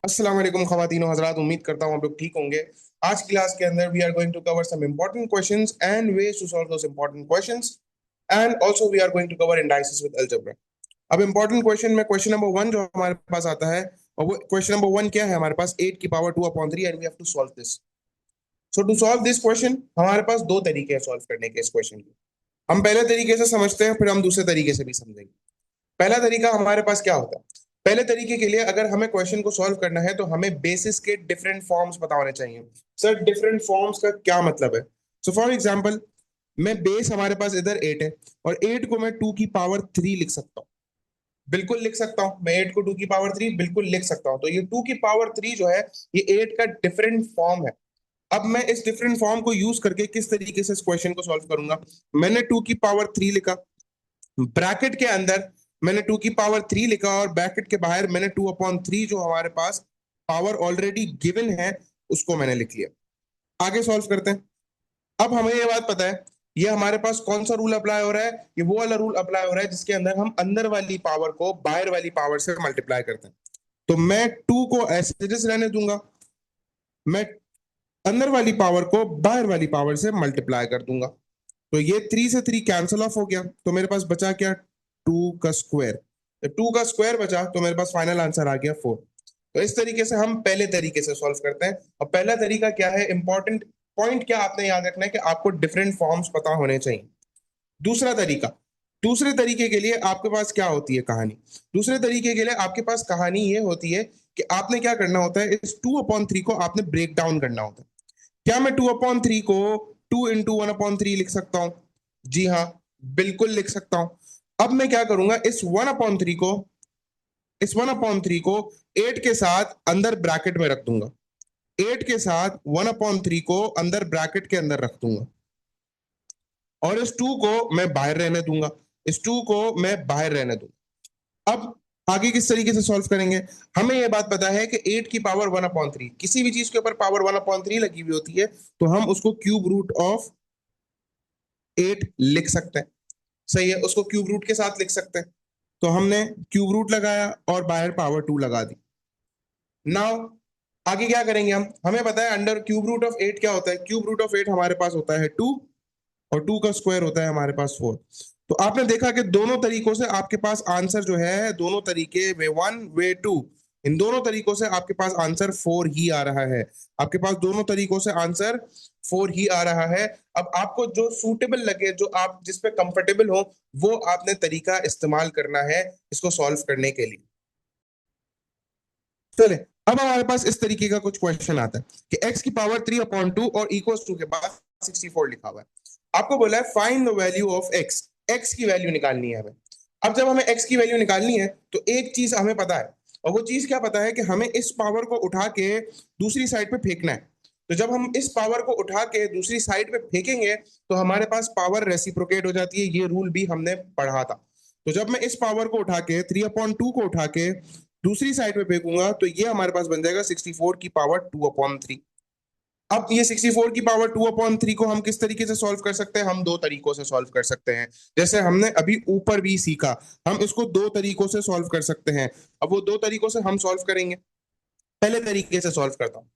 अस्सलाम वालेकुम ख़वातीन और हज़रात, उम्मीद करता हूँ आप लोग ठीक होंगे। आज की क्लास के अंदर we are going to cover some important questions and ways to solve those important questions and also we are going to cover indices with algebra. अब इंपॉर्टेंट क्वेश्चन में क्वेश्चन नंबर 1 जो हमारे पास आता है, और वो क्वेश्चन नंबर 1 क्या है हमारे पास 8 की power 2/3 and we have to solve this. So to solve this question हमारे पास दो तरीके हैं सॉल्व करने के इस क्वेश्चन को। हम पहले तरीके से समझते हैं, फिर हम दूसरे तरीके से भी समझेंगे। पहला तरीका हमारे पास क्या होता है? पहले तरीके के लिए अगर हमें क्वेश्चन को सॉल्व करना है तो हमें बेसिस के डिफरेंट फॉर्म्स पता होने चाहिए। सर, डिफरेंट फॉर्म्स का क्या मतलब है? सो फॉर एग्जांपल, मैं बेस हमारे पास इधर 8 है और 8 को मैं 2 की पावर 3 लिख सकता हूँ। बिल्कुल लिख सकता हूँ, मैं 8 को 2 की पावर 3 बिल्कुल लिख सकता हूँ। तो ये 2 की पावर 3 जो है ये 8 का डिफरेंट फॉर्म है। अब मैं इस डिफरेंट फॉर्म को यूज करके किस तरीके से इस क्वेश्चन को सॉल्व करूंगा? मैंने 2 की पावर 3 लिखा, ब्रैकेट के अंदर मैंने 2 की पावर 3 लिखा और ब्रैकेट के बाहर मैंने 2/3 जो हमारे पास पावर ऑलरेडी गिवन है उसको मैंने लिख लिया। आगे सॉल्व करते हैं। अब हमें ये बात पता है, ये हमारे पास कौन सा रूल अप्लाई हो रहा है? ये वो वाला रूल अप्लाई हो रहा है जिसके अंदर हम अंदर वाली पावर को बाहर वाली पावर से मल्टीप्लाई करते हैं। तो मैं 2 को एज इट इज रहने दूंगा, मैं अंदर वाली पावर को बाहर वाली पावर से मल्टीप्लाई कर दूंगा। तो ये 3 से 3 कैंसिल ऑफ हो गया, तो मेरे पास बचा क्या? 2 का स्क्वायर। जब 2 का स्क्वायर बचा तो मेरे पास फाइनल आंसर आ गया 4। तो इस तरीके से हम पहले तरीके से सॉल्व करते हैं। और पहला तरीका क्या है, इंपॉर्टेंट पॉइंट क्या आपने याद रखना है कि आपको डिफरेंट फॉर्म्स पता होने चाहिए। दूसरा तरीका, दूसरे तरीके के लिए आपके पास क्या होती है कहानी? दूसरे तरीके के लिए आपके पास कहानी ये होती है कि आपने क्या करना होता है, इस 2/3 को आपने ब्रेक डाउन करना होता है। क्या मैं 2/3 को 2 इंटू 1/3 लिख सकता हूं? जी हाँ, बिल्कुल लिख सकता हूं। अब मैं क्या करूंगा, इस 1/3 को 8 के साथ अंदर ब्रैकेट में रख दूंगा। 8 के साथ 1/3 को अंदर ब्रैकेट के अंदर रख दूंगा और इस 2 को मैं बाहर रहने दूंगा। इस 2 को मैं बाहर रहने दूंगा। अब आगे किस तरीके से सॉल्व करेंगे? हमें यह बात पता है कि 8 की पावर 1/3, किसी भी चीज के ऊपर पावर 1/3 लगी हुई होती है तो हम उसको क्यूब रूट ऑफ 8 लिख सकते हैं। सही है, उसको क्यूब रूट के साथ लिख सकते हैं। तो हमने क्यूब रूट लगाया और बाहर पावर 2 लगा दी। नाउ आगे क्या करेंगे? हम हमें पता है अंडर क्यूब रूट ऑफ 8 क्या होता है। क्यूब रूट ऑफ 8 हमारे पास होता है 2 और 2 का स्क्वायर होता है हमारे पास 4। तो आपने देखा कि दोनों तरीकों से आपके पास आंसर जो है, दोनों तरीके वे 1 वे 2, इन दोनों तरीकों से आपके पास आंसर 4 ही आ रहा है। आपके पास दोनों तरीकों से आंसर 4 ही आ रहा है। अब आपको जो सूटेबल लगे, जो आप जिस पे कंफर्टेबल हो, वो आपने तरीका इस्तेमाल करना है इसको सॉल्व करने के लिए। चले, अब हमारे पास इस तरीके का कुछ क्वेश्चन आता है कि x की पावर 3/2 और इक्वल्स टू के बाद 64 लिखा हुआ है। आपको बोला है find the value of x, x की वैल्यू निकालनी है हमें। अब जब हमें x की वैल्यू निकालनी है तो एक चीज हमें पता है, और वो चीज क्या पता है कि हमें इस पावर को उठा के दूसरी साइड पे फेंकना है। तो जब हम इस पावर को उठा के दूसरी साइड पे फेंकेंगे तो हमारे पास पावर रेसिप्रोकेट हो जाती है। ये रूल भी हमने पढ़ा था। तो जब मैं इस पावर को उठा के 3/2 को उठा के दूसरी साइड पे फेंकूंगा तो ये हमारे पास बन जाएगा 64 की पावर 2/3। अब ये 64 की पावर 2/3 को हम किस तरीके से सॉल्व कर सकते हैं? हम दो तरीकों से सॉल्व कर सकते हैं, जैसे हमने अभी ऊपर भी सीखा। हम इसको दो तरीकों से सॉल्व कर सकते हैं। अब वो दो तरीकों से हम सॉल्व करेंगे। पहले तरीके से सॉल्व करता हूं।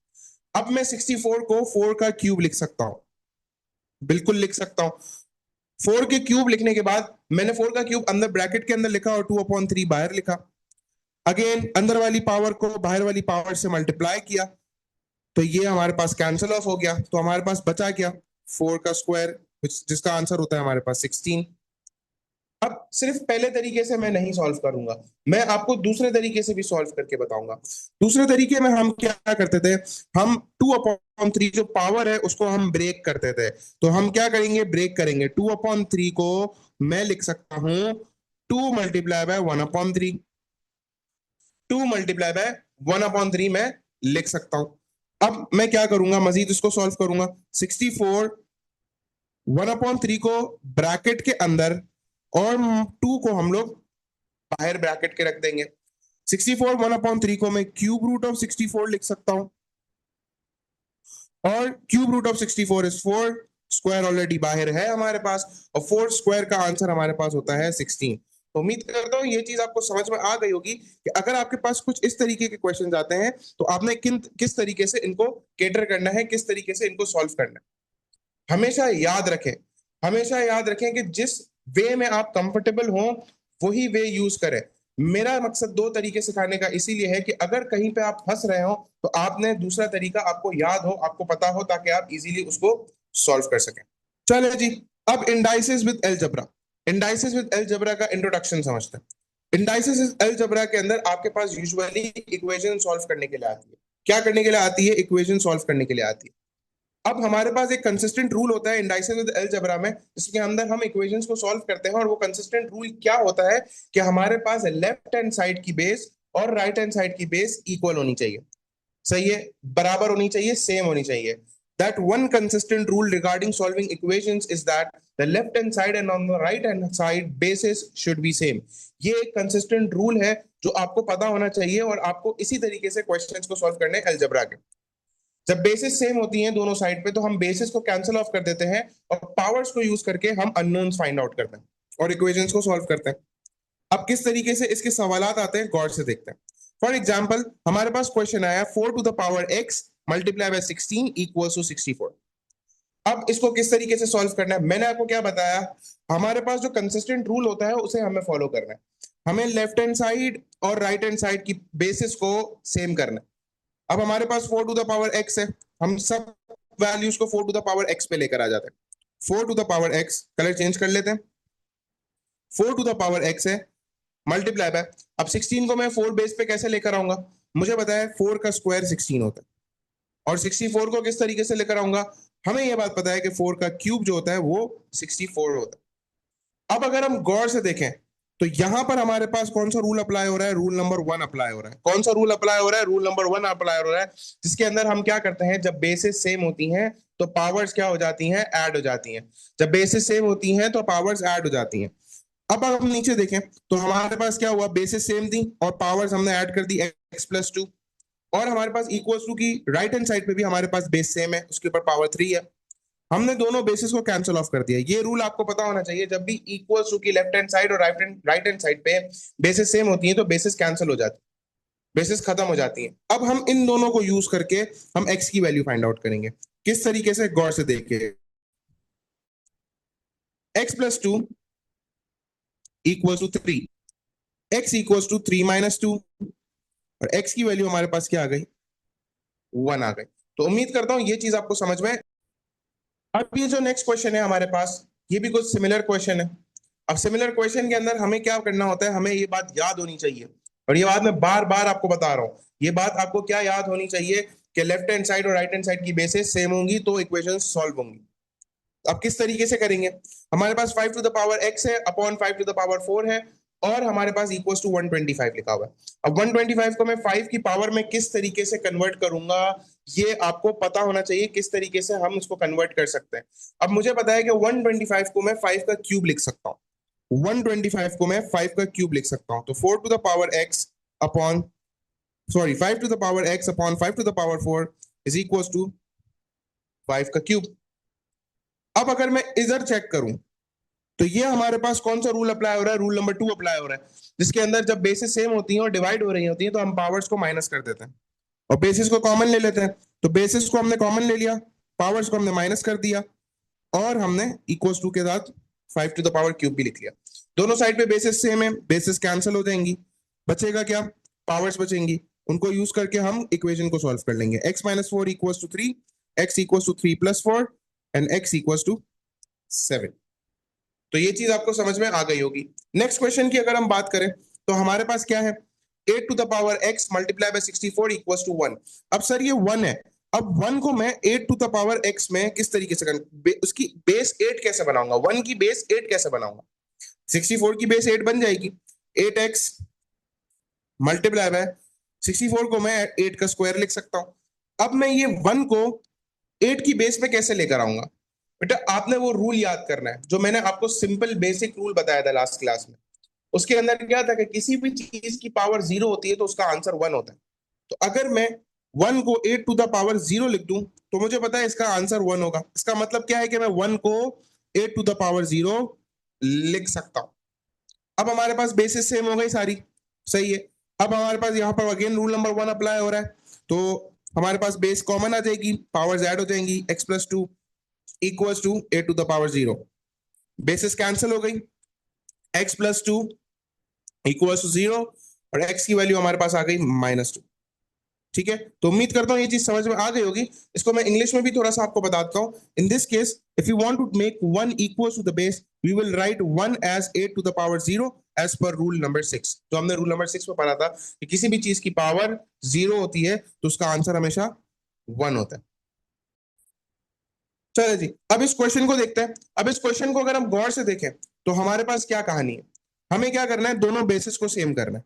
अब मैं 64 को 4 का क्यूब लिख सकता हूं, बिल्कुल लिख सकता हूं। 4 के क्यूब लिखने के बाद मैंने 4 का क्यूब अंदर ब्रैकेट के अंदर लिखा और 2/3 बाहर लिखा। अगेन अंदर वाली पावर को बाहर वाली पावर से मल्टीप्लाई किया तो ये हमारे पास कैंसिल ऑफ हो गया। तो हमारे पास बचा क्या? 4 का स्क्वायर, जिसका आंसर होता है हमारे पास 16। अब सिर्फ पहले तरीके से मैं नहीं सॉल्व करूंगा, मैं आपको दूसरे तरीके से भी सॉल्व करके बताऊंगा। दूसरे तरीके में हम क्या करते थे, हम 2/3 जो पावर है उसको हम ब्रेक करते थे। तो हम क्या करेंगे, ब्रेक करेंगे। 2/3 को मैं लिख सकता हूं 2 मल्टीप्लाई बाय 1/3। 2 मल्टीप्लाई बाय 1/3 मैं लिख सकता हूं। अब मैं क्या करूंगा, मजीद इसको सॉल्व करूंगा। 64 1/3 को ब्रैकेट के अंदर और 2 को हम लोग बाहर ब्रैकेट के रख देंगे। 64 1/3 को मैं क्यूब रूट ऑफ 64 लिख सकता हूं और cube root of 64 is 4, square already बाहर है हमारे पास और 4 स्क्वायर का आंसर हमारे पास होता है 16। तो उम्मीद करता हूँ ये चीज आपको समझ में आ गई होगी कि अगर आपके पास कुछ इस तरीके के क्वेश्चन आते हैं तो आपने किस तरीके से इनको केटर करना है, किस तरीके से इनको सॉल्व करना है। हमेशा याद रखें कि जिस वे में आप कंफर्टेबल हो वही वे यूज करें। मेरा मकसद दो तरीके सिखाने का इसीलिए है कि अगर कहीं पे आप फंस रहे हो तो आपने दूसरा तरीका आपको याद हो, आपको पता हो, ताकि आप इजीली उसको सॉल्व कर सकें। चलिए जी, अब indices with algebra. Indices with algebra का इंट्रोडक्शन समझते हैं। इंडाइसेस विद अलजेब्रा के अंदर आपके पास यूजुअली इक्वेशन सॉल्व करने के लिए आती है। क्या करने के लिए आती है? इक्वेशन सॉल्व करने के लिए आती है। अब हमारे पास एक कंसिस्टेंट रूल होता है इंडाइसेस विद अलजेब्रा में, जिसके अंदर हम इक्वेशंस को सॉल्व करते हैं। और वो कंसिस्टेंट रूल क्या होता है कि हमारे पास लेफ्ट हैंड साइड की बेस और राइट हैंड साइड की बेस इक्वल होनी चाहिए। सही है, बराबर होनी चाहिए, सेम होनी चाहिए। That one consistent rule regarding solving equations is that the left hand side and on the right hand side bases should be same. ये एक consistent rule है जो आपको पता होना चाहिए और आपको इसी तरीके से क्वेश्चंस को सॉल्व करने अलजेब्रा के। जब बेसिस सेम होती हैं दोनों साइड पे तो हम बेसिस को कैंसिल ऑफ कर देते हैं और पावर्स को यूज करके हम अननोन्स फाइंड आउट करते हैं और इक्वेशंस को सॉल्व करते हैं। अब किस तरीके से इसके सवालात आते हैं गौर से देखते हैं। फॉर एग्जाम्पल हमारे पास क्वेश्चन आया 4 to the power x multiply by 16 equals to 64। अब इसको किस तरीके से सॉल्व करना है? मैंने आपको क्या बताया, हमारे पास जो कंसिस्टेंट रूल होता है उसे हमें फॉलो करना है। हमें लेफ्ट हैंड साइड और राइट हैंड साइड की बेसिस को सेम करना है। अब हमारे पास 4 टू द पावर x है, हम सब वैल्यूज को 4 टू द पावर x पे लेकर आ जाते हैं। 4 to the power x, colour change कर लेते हैं। 4 टू द पावर x है मल्टीप्लाई बाय, अब 16 को मैं 4 बेस पे कैसे लेकर आऊंगा? मुझे पता है 4 का स्क्वायर 16 होता है। और 64 को किस तरीके से लेकर आऊंगा? हमें यह बात पता है कि 4 का क्यूब जो होता है वो 64 होता है। अब अगर हम गौर से देखें तो यहां पर हमारे पास कौन सा रूल अप्लाई हो रहा है? रूल नंबर 1 अप्लाई हो रहा है। कौन सा रूल अप्लाई हो रहा है? रूल नंबर 1 अप्लाई हो रहा है, जिसके अंदर हम क्या करते हैं, जब बेसिस सेम होती हैं तो पावर्स क्या हो जाती हैं? ऐड हो जाती हैं। जब बेसिस सेम होती हैं तो पावर्स ऐड हो जाती हैं। अब हम नीचे देखें तो हमारे पास क्या हुआ, बेसिस सेम थी और पावर्स हमने ऐड कर दी x+2। और हमारे पास इक्वल्स टू की राइट हैंड साइड पे भी हमारे पास बेस सेम है, उसके ऊपर पावर 3 है। हमने दोनों बेसिस को कैंसिल ऑफ कर दिया। ये रूल आपको पता होना चाहिए, जब भी इक्वल्स टू की लेफ्ट हैंड साइड और राइट हैंड साइड पे बेसिस सेम होती है तो बेसिस कैंसिल हो जाती है, बेसिस खत्म हो जाती है। अब हम इन दोनों को यूज करके हम x की वैल्यू फाइंड आउट करेंगे। किस तरीके से? गौर से देखिए, x+2 equals to 3, x equals to 3 minus 2, और x की वैल्यू हमारे पास क्या आ गई? 1 आ गई। तो उम्मीद करता हूं ये चीज आपको समझ में। अब ये जो नेक्स्ट क्वेश्चन है हमारे पास, ये भी कुछ सिमिलर क्वेश्चन है। अब सिमिलर क्वेश्चन के अंदर हमें क्या करना होता है, हमें ये बात याद होनी चाहिए, और ये बात मैं बार बार आपको बता रहा हूं। ये बात आपको क्या याद होनी चाहिए कि लेफ्ट हैंड साइड और राइट हैंड साइड की बेसिस सेम होंगी तो इक्वेशन सॉल्व होंगी। अब किस तरीके से करेंगे? हमारे पास 5 टू द पावर x है अपॉन 5 टू द पावर 4 है, और हमारे पास इक्वल्स टू 125 लिखा हुआ है। अब 125 को मैं 5 की पावर में किस तरीके से कन्वर्ट करूंगा, ये आपको पता होना चाहिए किस तरीके से हम इसको कन्वर्ट कर सकते हैं। अब मुझे पता है कि 125 को मैं 5 का क्यूब लिख सकता हूँ। 125 को मैं 5 का क्यूब लिख सकता हूँ, तो 4 to the power x upon 5 to the power x upon 5 to the power 4 is equals to 5 का क्यूब। अब अगर मैं इधर चेक करूं तो ये हमारे पास कौन सा रूल अप्लाई हो रहा है? रूल नंबर 2 अप्लाई हो रहा है, जिसके अंदर जब बेसिस सेम होती हैं और डिवाइड हो रही होती हैं तो हम पावर्स को माइनस कर देते हैं और बेसिस को कॉमन ले लेते हैं। तो बेसिस को हमने कॉमन ले लिया, पावर्स को हमने माइनस कर दिया, और हमने इक्वल्स टू के साथ 5 टू द पावर क्यूब भी लिख लिया। दोनों साइड पे बेसिस सेम है, बेसिस कैंसिल हो जाएंगी, बचेगा क्या? पावर्स बचेंगी। उनको यूज करके हम इक्वेशन को सॉल्व कर लेंगे। x-4 equals to 3, x equals to 3 + 4 and x equals to 7। तो ये चीज आपको समझ में आ गई होगी। नेक्स्ट क्वेश्चन की अगर हम बात करें तो हमारे पास क्या है? 8 to the power x multiply by 64 equals to 1। अब सर ये 1 है, अब 1 को मैं 8 टू द पावर x में किस तरीके से उसकी बेस 8 कैसे बनाऊंगा? 1 की बेस 8 कैसे बनाऊंगा? 64 की बेस 8 बन जाएगी। 8x मल्टीप्लाई बाय 64 को मैं 8 का स्क्वायर लिख सकता हूं। अब मैं ये 1 को 8 की बेस पे कैसे लेकर आऊंगा? बेटा आपने वो रूल याद करना है जो मैंने आपको सिंपल बेसिक रूल बताया था लास्ट क्लास में। उसके अंदर क्या था कि किसी भी चीज की पावर 0 होती है तो उसका आंसर 1 होता है। तो अगर मैं 1 को 8 टू द पावर 0 लिख दूं तो मुझे पता है इसका आंसर 1 होगा। इसका मतलब क्या है कि मैं 1 को 8 टू द पावर 0 लिख सकता हूं। अब हमारे पास बेसिस सेम हो गई सारी, सही है। अब हमारे पास यहाँ पर अगेन रूल नंबर 1 अप्लाई हो रहा है, तो हमारे पास बेस कॉमन आ जाएगी, पावर्स ऐड हो जाएंगी, x+2 equals to a to the power 0, bases cancel हो गई, x+2 इक्वल्स टू 0 और x की वैल्यू हमारे पास आ गई -2। ठीक है, तो उम्मीद करता हूँ ये चीज समझ में आ गई होगी। इसको मैं इंग्लिश में भी थोड़ा सा आपको बताता हूँ। In this case if you want to make 1 equals to the base, we will write 1 as a to the power 0 as per rule number 6। तो हमने रूल नंबर 6 में पढ़ा था कि किसी भी चीज की पावर 0 होती है तो उसका आंसर हमेशा 1 होता है। चलो जी, अब इस क्वेश्चन को देखते हैं। अब इस क्वेश्चन को अगर हम गौर से देखें तो हमारे पास क्या कहानी है। हमें क्या करना है, दोनों बेसिस को सेम करना है,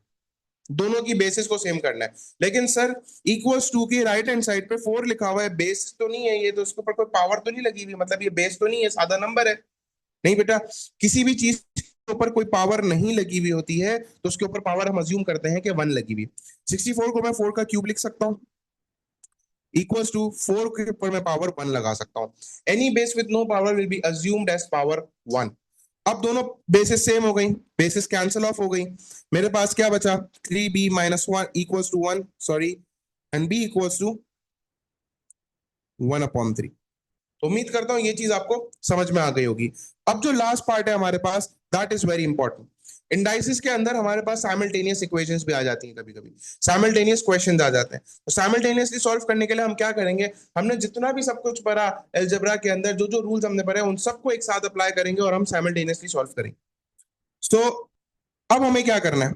दोनों की बेसिस को सेम करना है। लेकिन सर इक्वल्स टू की राइट हैंड साइड पे 4 लिखा हुआ है, बेस तो नहीं है ये, तो उसके ऊपर कोई पावर तो नहीं लगी हुई, मतलब ये बेस तो नहीं है, सादा नंबर है। नहीं बेटा, किसी भी चीज के ऊपर कोई पावर नहीं लगी हुई होती है तो उसके ऊपर पावर हम अज्यूम करते हैं कि 1 लगी हुई। 64 को मैं 4 का क्यूब लिख सकता हूँ, इक्वल्स टू 4 के ऊपर मैं पावर 1 लगा सकता हूँ। Any base with no power will be assumed as power 1। अब दोनों बेसिस सेम हो गई, बेसिस कैंसिल ऑफ हो गई। मेरे पास क्या बचा, 3b-1 equals to 1, sorry, and b equals to 1/3। तो उम्मीद करता हूं ये चीज आपको समझ में आ गई होगी। अब जो लास्ट पार्ट है हमारे पास, that is very important. Indices के अंदर हमारे पास साइमल्टेनियस इक्वेशंस भी आ जाती हैं, कभी कभी साइमल्टेनियस क्वेश्चंस आ जाते हैं। तो साइमल्टेनियसली सॉल्व करने के लिए हम क्या करेंगे, हमने जितना भी सब कुछ पढ़ा अलजेब्रा के अंदर, जो जो रूल्स हमने पढ़े उन सबको एक साथ अप्लाई करेंगे और हम साइमल्टेनियसली सॉल्व करेंगे। सो अब हमें क्या करना है,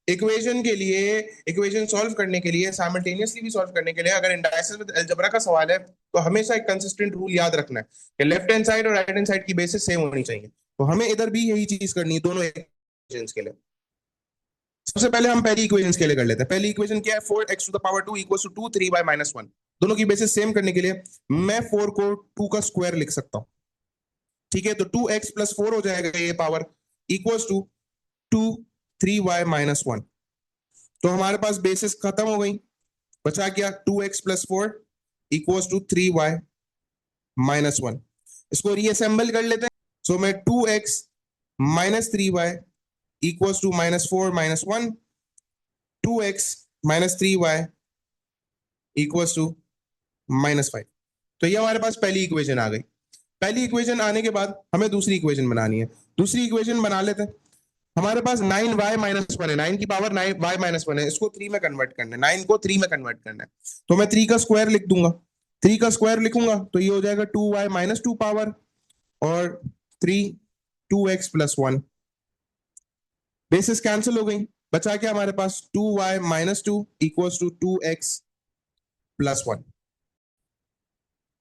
इक्वेशन के लिए, इक्वेशन सॉल्व करने के लिए, साइमल्टेनियसली भी सॉल्व करने के लिए, अगर इंडाइसिस विद अलजेब्रा का सवाल है तो हमेशा एक कंसिस्टेंट रूल याद रखना है कि लेफ्ट हैंड साइड और राइट हैंड साइड की बेसिस सेम होनी चाहिए। तो हमें इधर भी यही चीज करनी है दोनों इक्वेशंस के लिए। सबसे पहले हम पहली इक्वेशंस के लिए कर लेते हैं। पहली इक्वेशन क्या है, 4x to the power 2 equals to 2 3 by -1। दोनों की बेसिस सेम करने के लिए मैं 4 को 2 का स्क्वायर लिख सकता हूं। ठीक है, तो 2x + 4 हो जाएगा ये पावर, इक्वल्स टू 2 3y - 1। तो हमारे पास बेसिस खत्म हो गई, बचा क्या, 2x + 4 इक्वल्स टू 3y - 1। इसको रीअसेंबल कर लेते हैं। सो मैं 2x - 3y equals to -4 - 1, 2x - 3y equals to -5। तो ये हमारे पास पहली इक्वेशन आ गई। पहली इक्वेशन आने के बाद हमें दूसरी इक्वेशन बनानी है। दूसरी इक्वेशन बना लेते हैं। हमारे पास 9y - 1 है, 9 की पावर 9y - 1 है, इसको 3 में कन्वर्ट करना है, 9 को 3 में कन्वर्ट करना है। तो मैं 3 का स्क्वायर लिख दूंगा, 3 का स्क्वायर लिखूंगा तो ये हो जाएगा 2y - 2 पावर और 3 2x + 1। बेसिस कैंसिल हो गई, बचा क्या हमारे पास, 2y - 2 इक्वल्स टू 2x + 1।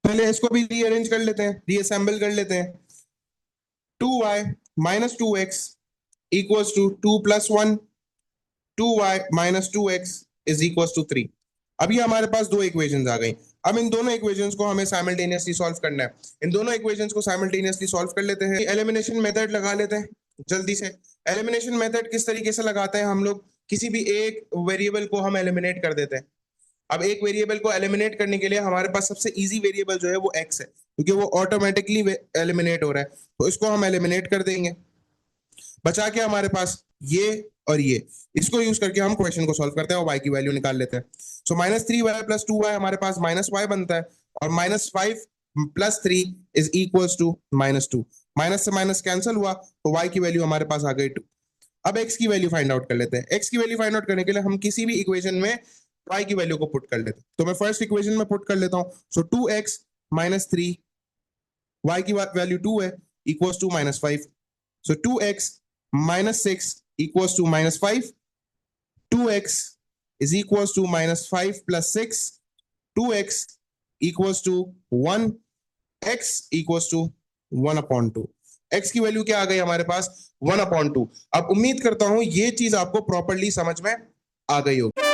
पहले इसको भी रीअरेंज कर लेते हैं, रीअसेंबल कर लेते हैं। 2y - 2x equals to 2 + 1, 2y - 2x is equals to 3। अभी हमारे पास दो इक्वेशंस आ गई। अब इन दोनों इक्वेशंस को हमें साइमल्टेनियसली सॉल्व करना है। इन दोनों इक्वेशंस को साइमल्टेनियसली सॉल्व कर लेते हैं। एलिमिनेशन मेथड लगा लेते हैं जल्दी से। एलिमिनेशन मेथड किस तरीके से लगाते हैं हम लोग, किसी भी एक वेरिएबल को हम एलिमिनेट कर देते हैं। अब एक वेरिएबल को एलिमिनेट करने के लिए हमारे पास सबसे इजी वेरिएबल जो है वो x है, क्योंकि वो ऑटोमेटिकली एलिमिनेट हो रहा है, तो इसको हम एलिमिनेट कर देंगे। बचा के हमारे पास ये और ये, इसको यूज करके हम क्वेश्चन को सॉल्व करते हैं और y की वैल्यू निकाल लेते हैं। सो -3y + 2y हमारे पास -y बनता है और -5 + 3 इज इक्वल्स टू -2। माइनस से माइनस कैंसिल हुआ तो y की वैल्यू हमारे पास आ गई 2। अब x की वैल्यू फाइंड आउट कर लेते हैं। x की वैल्यू फाइंड आउट करने के लिए हम किसी भी इक्वेशन में y की वैल्यू को पुट कर लेते हैं। तो मैं फर्स्ट इक्वेशन में पुट कर लेता हूं। सो 2x - 3, y की वैल्यू 2 है, equals to -5। So 2x - 6 equals to -5, 2x is equals to -5 + 6, 2x equals to 1, x equals to 1/2। x की वैल्यू क्या आ गई हमारे पास, 1/2। अब उम्मीद करता हूं ये चीज आपको प्रॉपर्ली समझ में आ गई होगी।